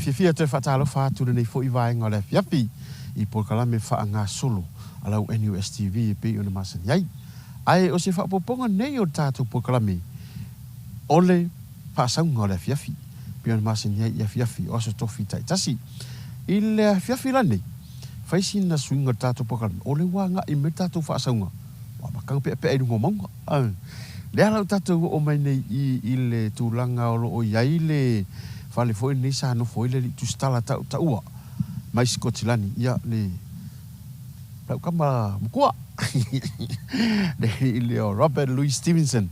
fia te whatalo whātura nei fo I vai ngā le fiapi I Polokalame wha ngā solo alau NUSTV pe o na masani ai. Ai o se whapoponga nei o tātou Polokalame ole whaasau ngā le fiafi pe o na masani ai I a fiafi o aso tofi taitasi. I le fiafi la nei whaisi na suinga tātou Polokalame ole wā ngā I me tātou whaasau ngā wa makang pe e rungo maunga. Le alau tātou o mai nei I le tūlanga o lo o iai le Fale foi nei sa no foi le tu stala ta ua. Mai Scotland ia le lau kama mukua. Le Robert Louis Stevenson.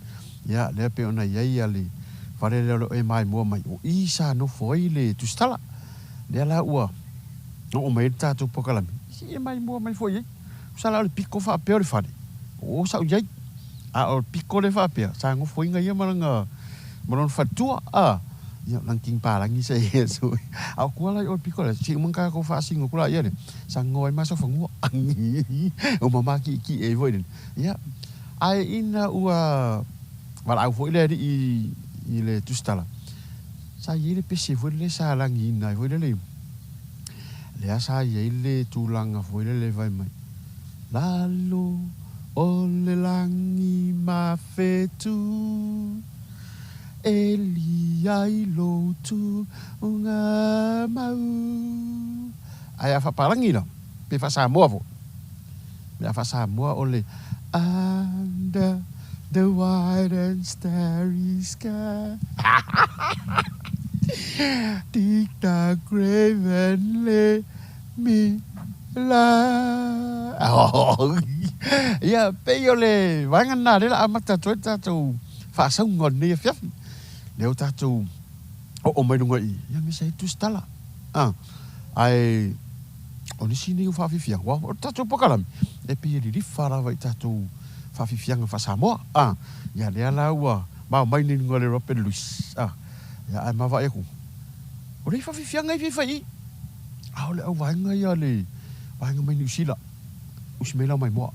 Ia le pe ona ia le fale le e mai mo mai o isa no foi le tu stala. Le la ua. No mai ta tu Polokalame. Si mai mo mai foi. Sala le pico fa pe o fale. O sa ia. A o pico le fa pe. Sa ngo foi nga ia maranga. Maron fatua ia langking palangi sa Yesu. Au kuala o pikola si mangka ko fa singo kula ia le. Sangoi maso fangu. O mama ki e voiden. Ia. Ai ina ua wala au foi le I le tustala. Sa ile pese foi le sa langi ina foi le. Le sa ile tulanga foi le vai mai. Lalo o le langi mafetu. Eli ai lotu unga mau. Ai a whaparangi no. Pe wha Samoa vo. Me a wha Samoa ole. Under the wide and starry sky. Dig the grave and lay me lie. Oh. Ia pe ole. Wangana rela amata tueta tu. Wha sau ngon ni a fiafi. Leo tātou o mai runga I. Ia me sei tu stala. Ai o nisi nei o whawhiwhianga. O tātou Polokalame. E pia li wharawa I tātou whawhiwhianga wha Samoa. Ia lea la ua. Mau mai ni runga le Robert Louis. Ia ai mawa e ku. O rei whawhiwhianga I whiwhai. Au le au vaenga ia le. Vaenga mai ni usila. Usimela mai moa.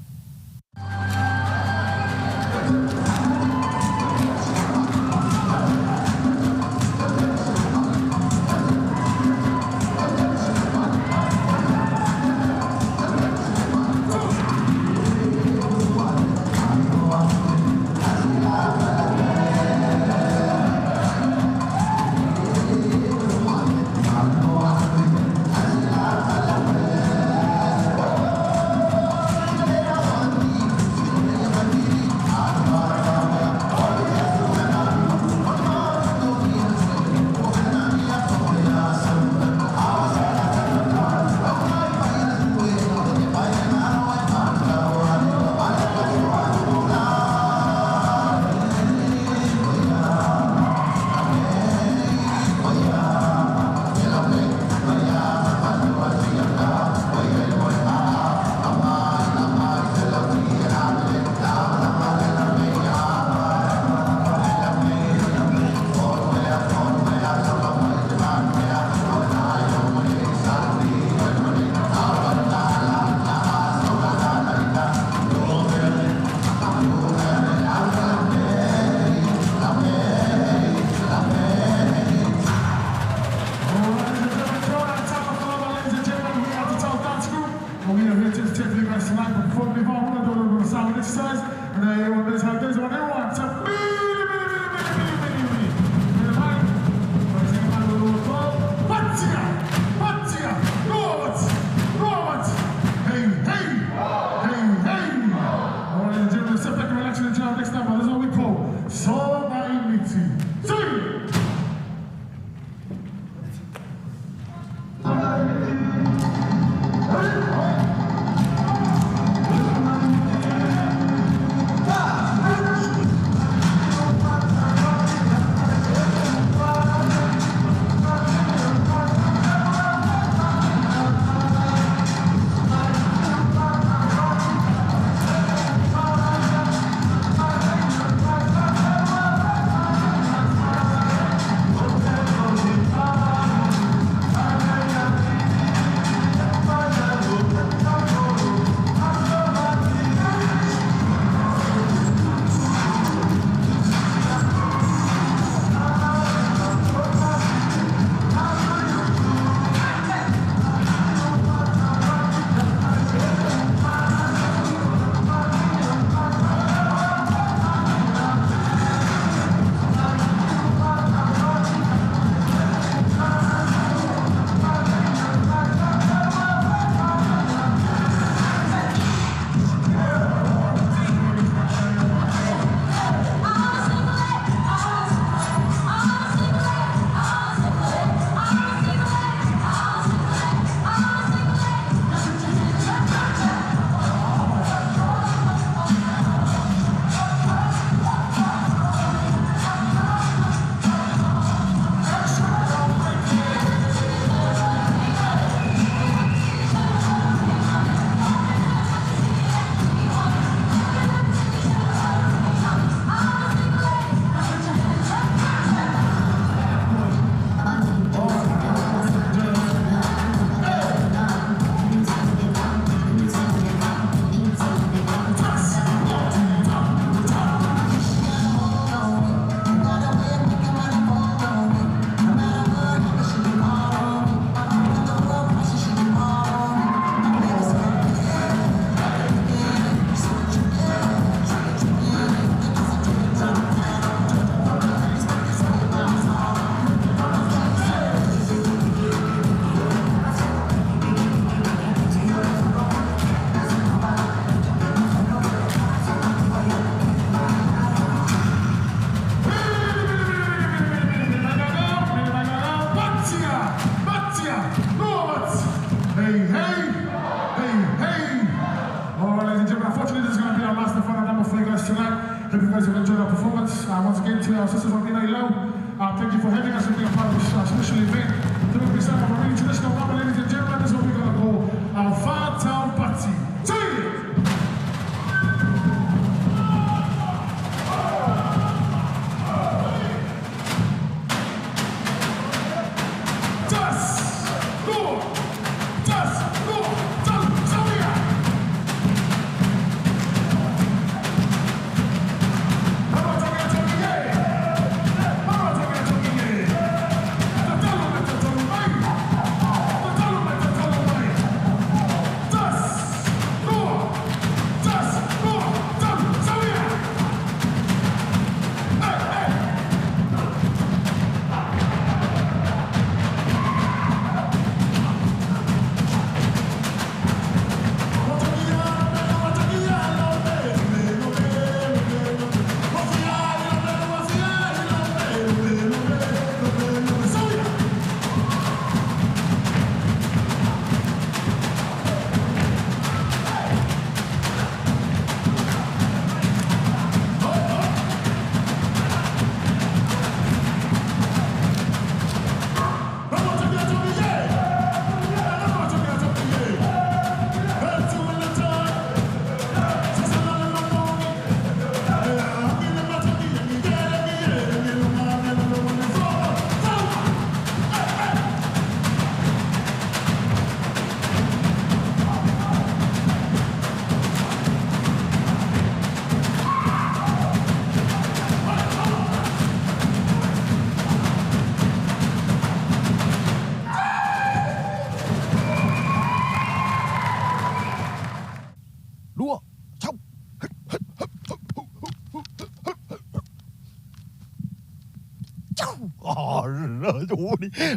Hope you guys have enjoyed our performance. Once again, to our sisters on Ilo, thank you for having us and being a part of this special event. To make this up a really traditional number, ladies and gentlemen, this is what we're going to call our Far Town Party.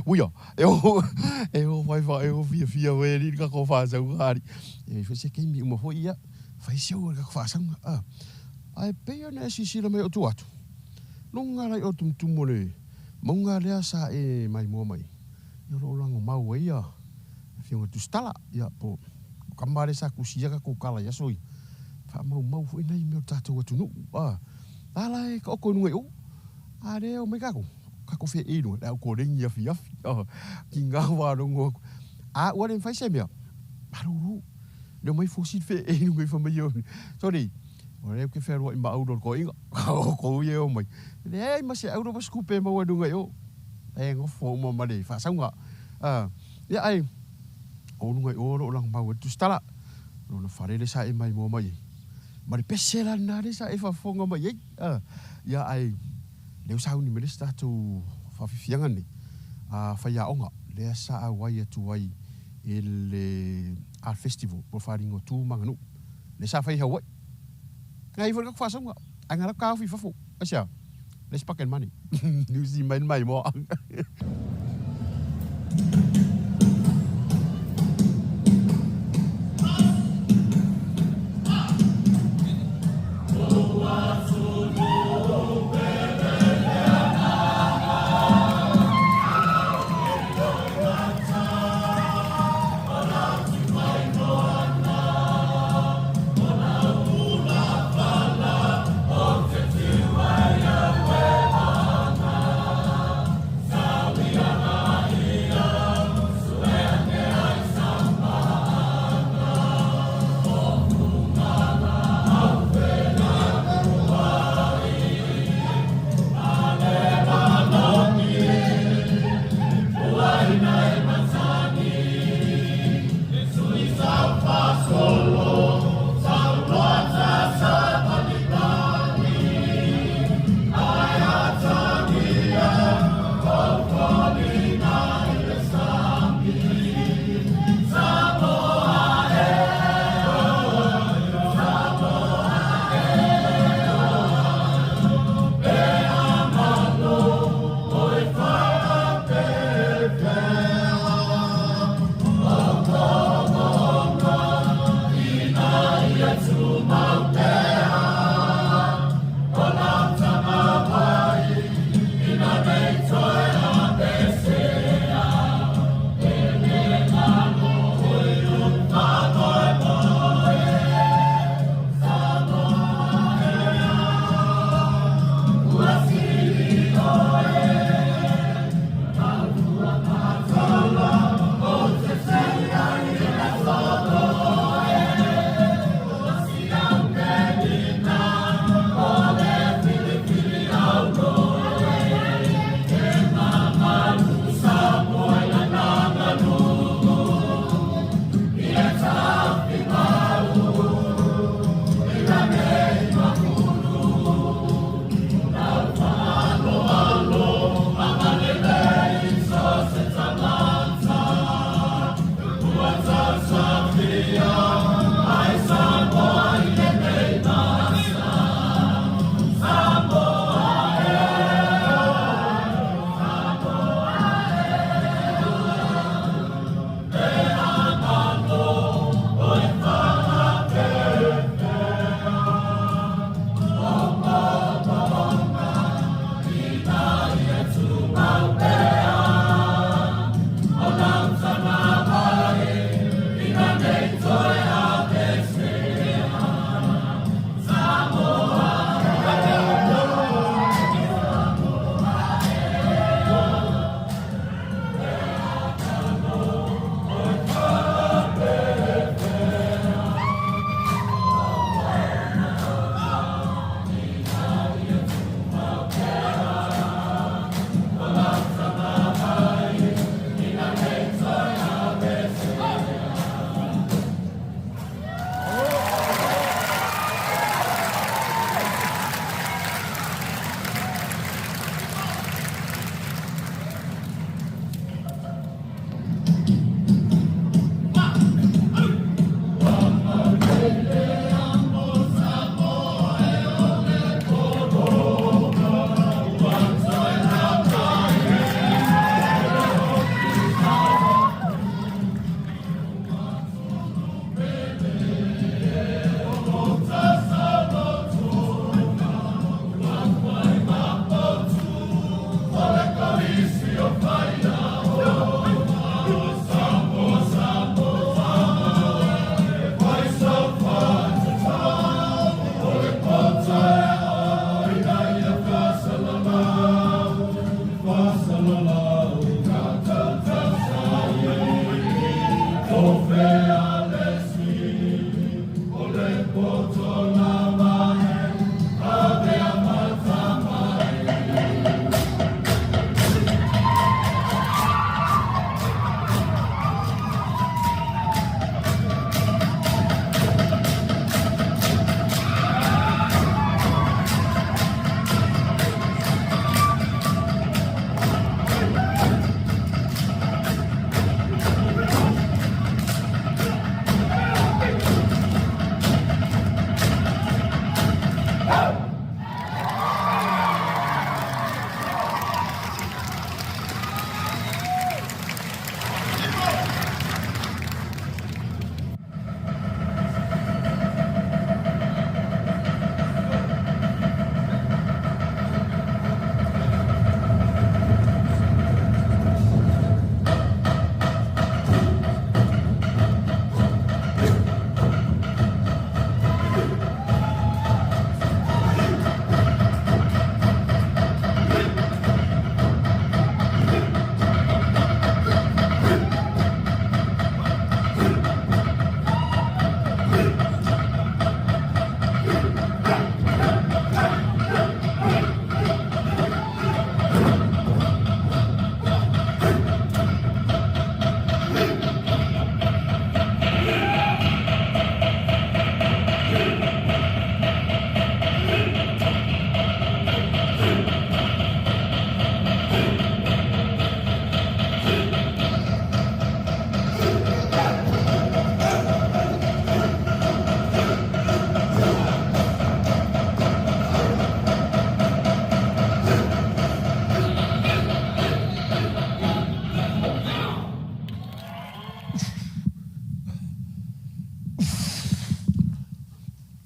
Uia, eu vai fia we ka ko fa sa ngari. Fa se ke mi mo foi ia. Fa se o ka fa sa. Ai pe ona si la mai o tu atu. Lunga lai o tum tumole. Monga le sa mai mo mai. Yo ro lango mau ia. Fionga tu stala ia po. Kamare sa kusia ka ko kala ya soi. Fa mau foi nei me o tatu atu no. Ala e ko nunga o. Are o me ka ko. Kako fe ino la ko ring ya fi kinga wa rongo wa den fa se mia paru no mai fosit fe ino ngai fa mai sorry ore ke fe ro imba audo ko inga ko ye o mai le ma se audo ba skupe ma wa dunga yo ngo fo mo ma le fa sa nga ya ai o ngai o ro lang ba wa tu stala no na fare le sa e mai mo mai ma le pesela na le sa e fa fonga mai ya ai leu sau ni mele sta tu fa fianga ni fa ya onga le sa a wai tu wai ele art festival por faringo tu manganu le sa fa ya wai ngai fo ka fa songa anga ka fi fa fu asia le spaken mani ni si mai mo We are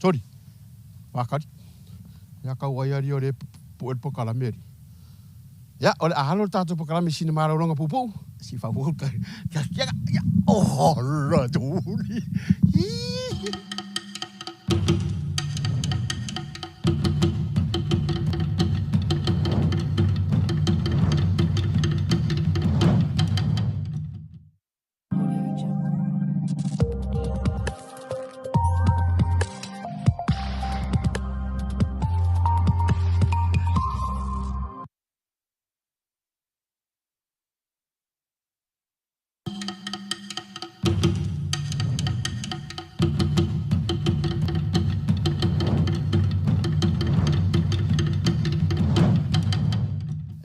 Tori. Wakari. Ia kau ai ari o le pokalame. Ia, o le ahalo tātou pokalame sine mararonga pupu. Si whawau ka. Ia, oh, raturi.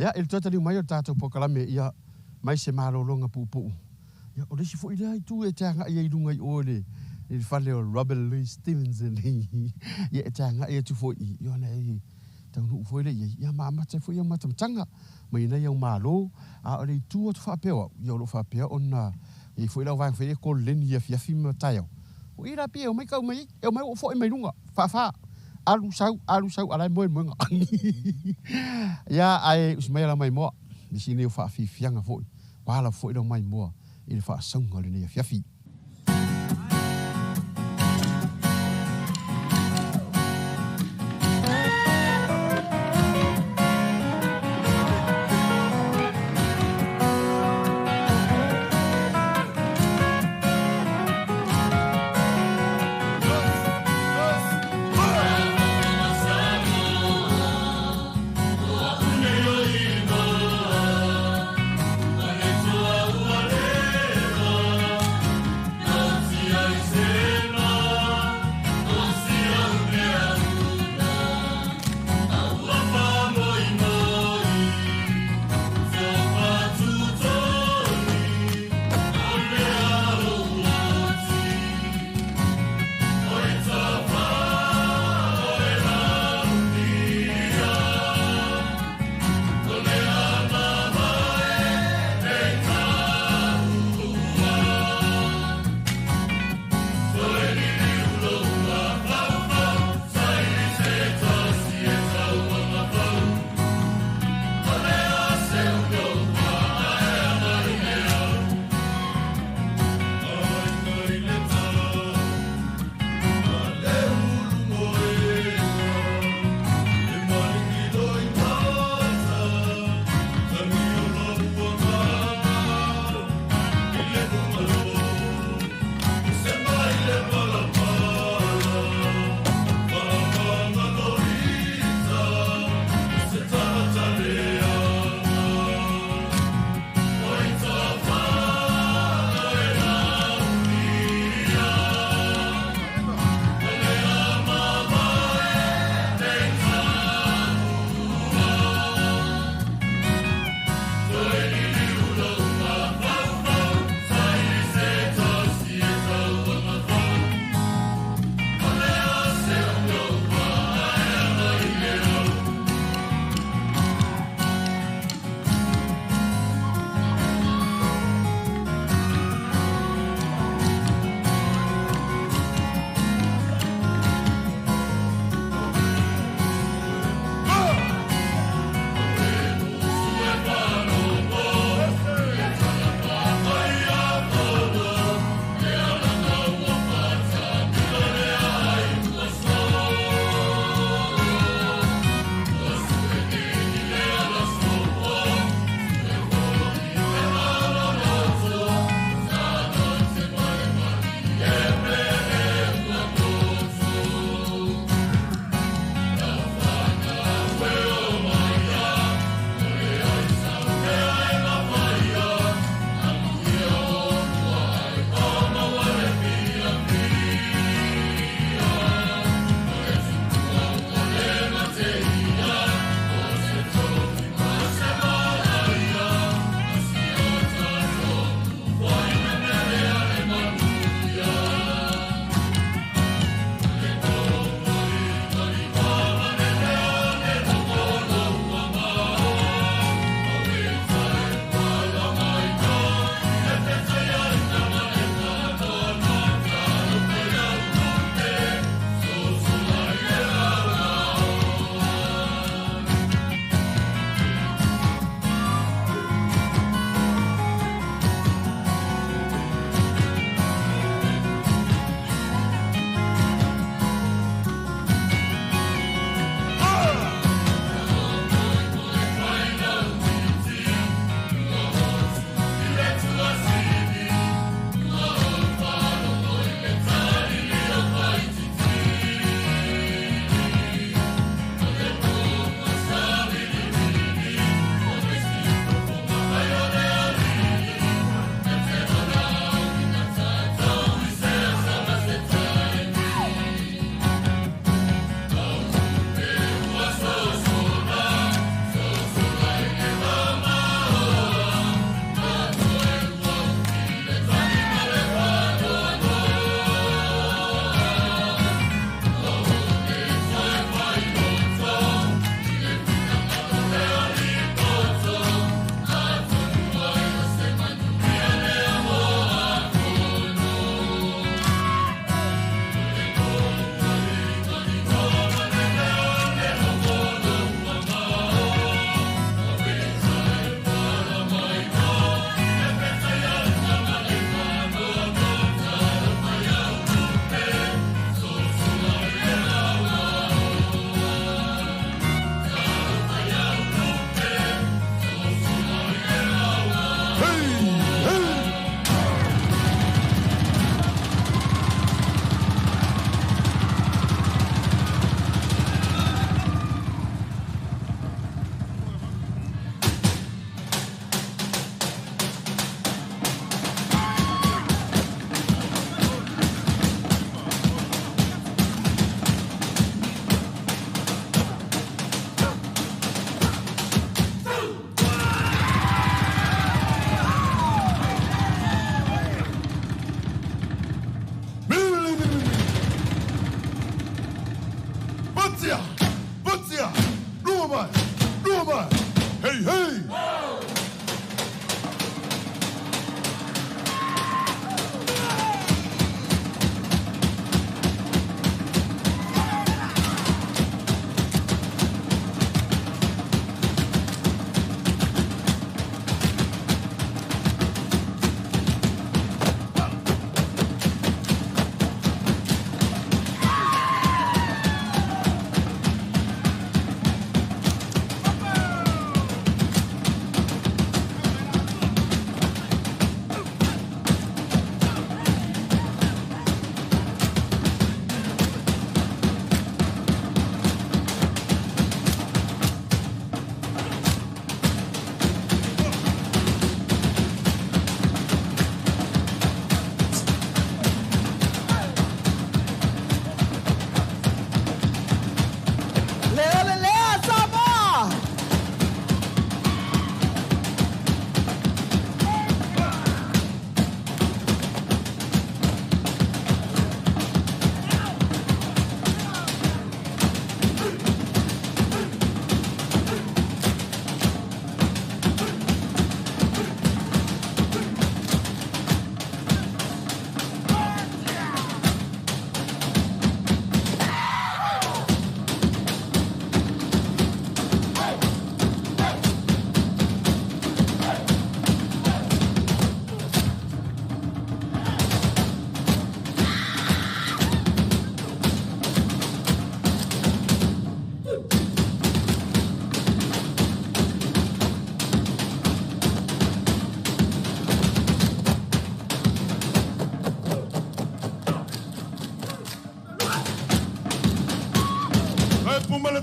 Ia, il tōtari mai o tātou pokalame ia mai se marolonga pupu. Ia, o resi fo i rea i tū e te anga i runga i ole. I whale o Robert Louis Stevenson. Ia e te anga i atu fo i. Ia na e taunu fo i le ia maamata fo i au matamatanga. Mai nei au malo. A o rei tū o tu whapeo. Ia o lo whapeo o na i fo i lau vang whare ko leni ia fiafi ma tai au. O i rapi e o mai kau mai. E o mai o fo i mai runga. Wha. Alu sau, alai moe moenga. Ia, ai, usmai la mai moa. Nisi neo wha fianga foi. Wala foi la mai moa. I le wha saunga le nea fiafi.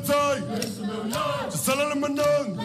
matai. Te sala le manang.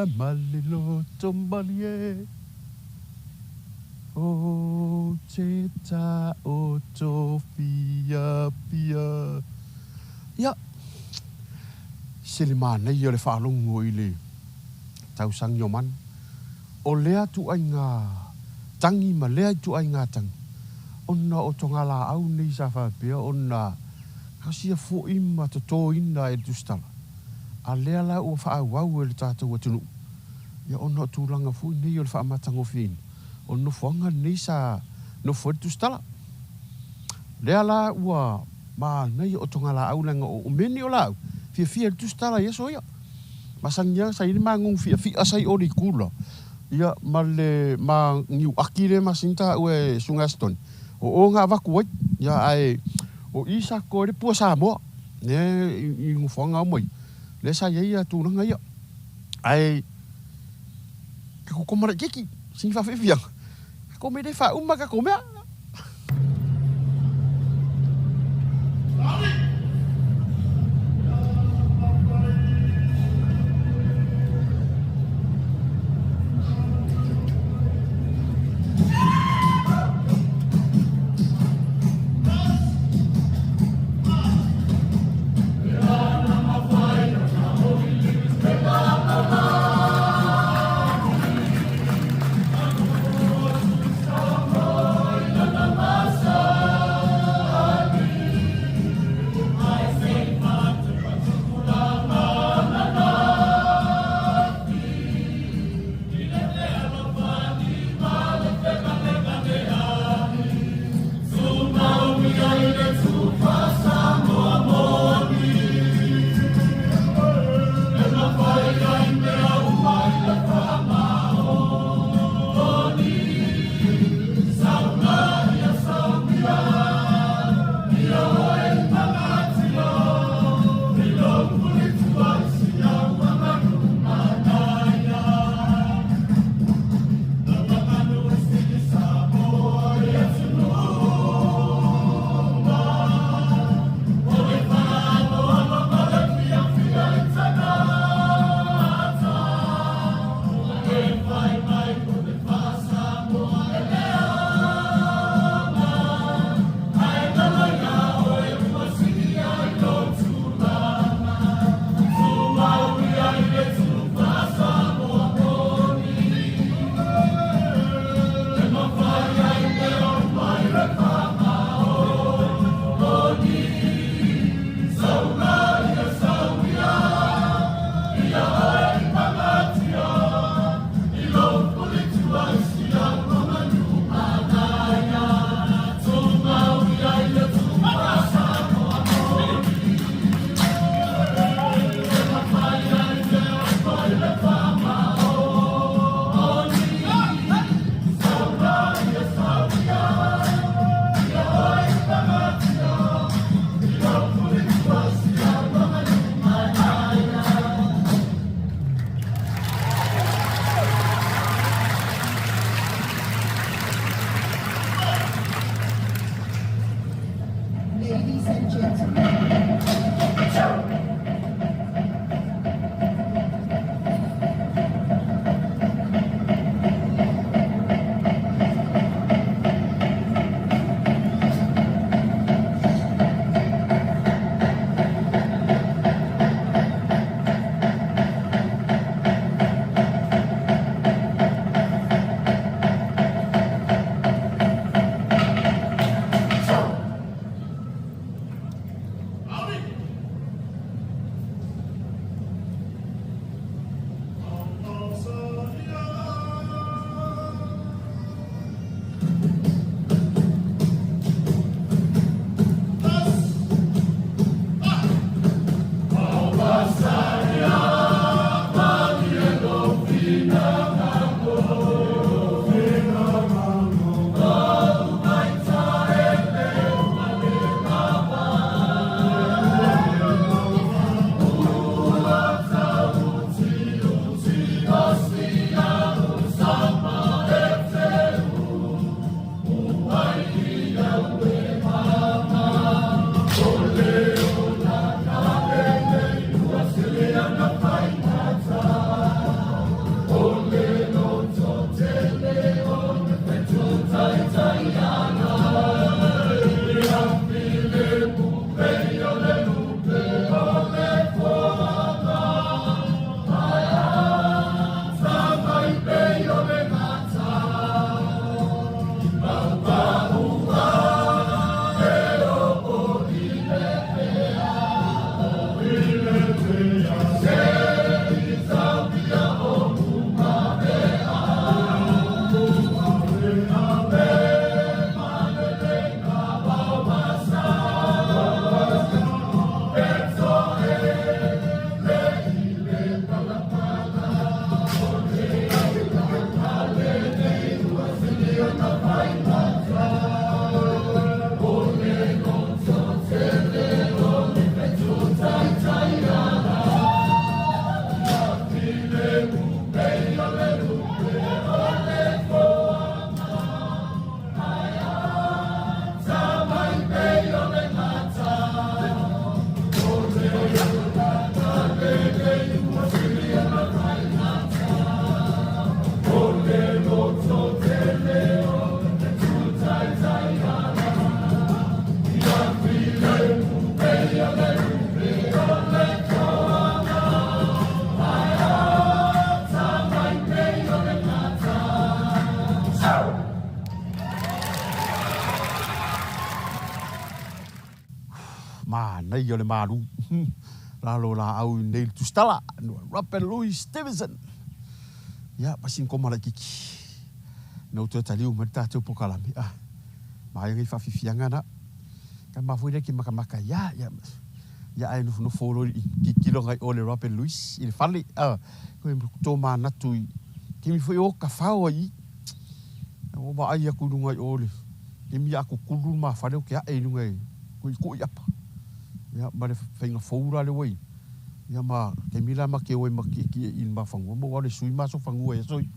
la malilo tombalie. O cheta o to fia fia. Ja, se le mana i o le whaalongo i le tausangi o man. O lea tu ai ngā tangi ma lea tu ai ngā tangi. Ona o tonga la au nei sa whapea, ona kasia fo ima to tō ina e tustala. A lea la ua whaau au e le tātou atunu. Ia ona o tūranga fui nei o le whaamatango whina. O no whanga nei sa no fo tustala. Lea la ua ma nei o tonga la au langa o meni o lau. Fia tustala ia soia. Masangia sa ili mangung fia sai o li kula. Ia ma le ma ngiu akire masinta ue sungaston. O ngā waku wai. Ia ai o isa ko le pua sa mo. Ne i ngufanga o moi. Le sa ia tūranga ia. Ai ko komara kiki. Sing fa fiang. Ko me de fa umma ka komea. nei o le maru. Lalo la au Neil Tustala, Robert Louis Stevenson. Ya, pasin ko mara kiki. No te taliu ma tātou pokalami. Mai ngai whawhiwhianga na. Ka mawhoi ki makamaka. Ya ai no folo ki kilo ngai ole Robert Louis. I le whale. Koe tō mānatu i. Ke mi whoi o ka whao i. O ma ai aku nungai ole. Ke mi aku kuru ma whare o ke ae nungai. Koe apa. Ya, ma le whainga whaura le wai. Ya ma, ke mila ma ke oi ma ki in ma whangua. Mo wale sui ma so whangua e soi.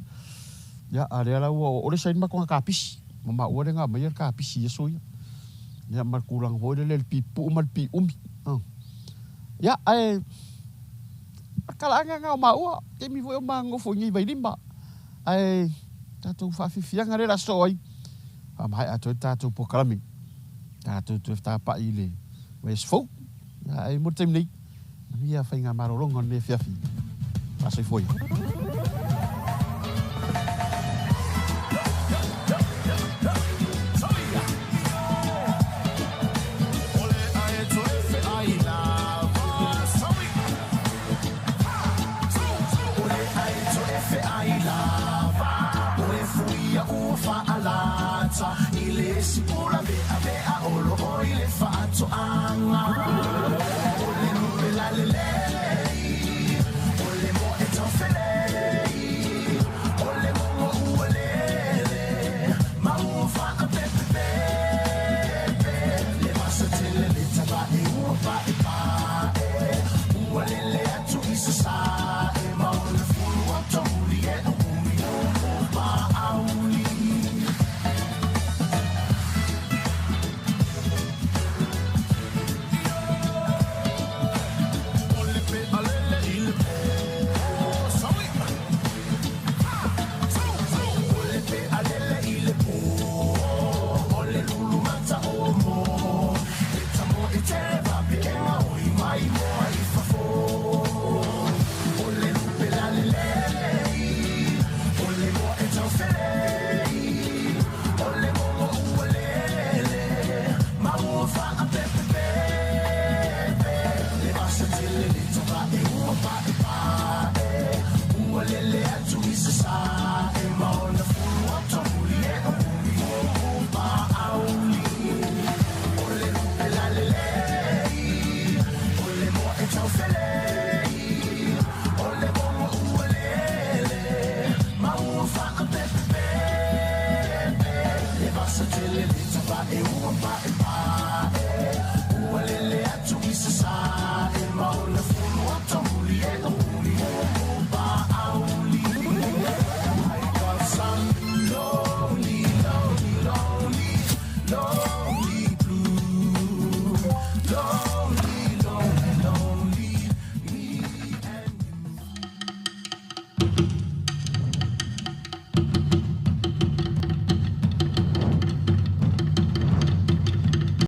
Ya, a rea lau o le sain ma konga ka pisi. Ma ua renga ma ia ka pisi e soi. Ya, ma kurang hoi le pipu ma pi umi. Ya, ai, kalaanga ngā ma ua. Ke mi hoi o ma ngofo ngi vai limba. Ai, tātou whawhiwhianga re la so ai. Mai ato tātou pokalami. Tātou tu tāpa i le. Wes fou. Ya, ai mo tem nei. Ia whainga marolonga ne whiawhi. Pasoi foi. Ile sipula vea olo ile fato anga ole nubela lele ole mo etofele ole mo uolele ma ufa pepe le masatele le tabae ufa e uolele atu isasa e ma ole fulu wato ulie umi ma auli Bye.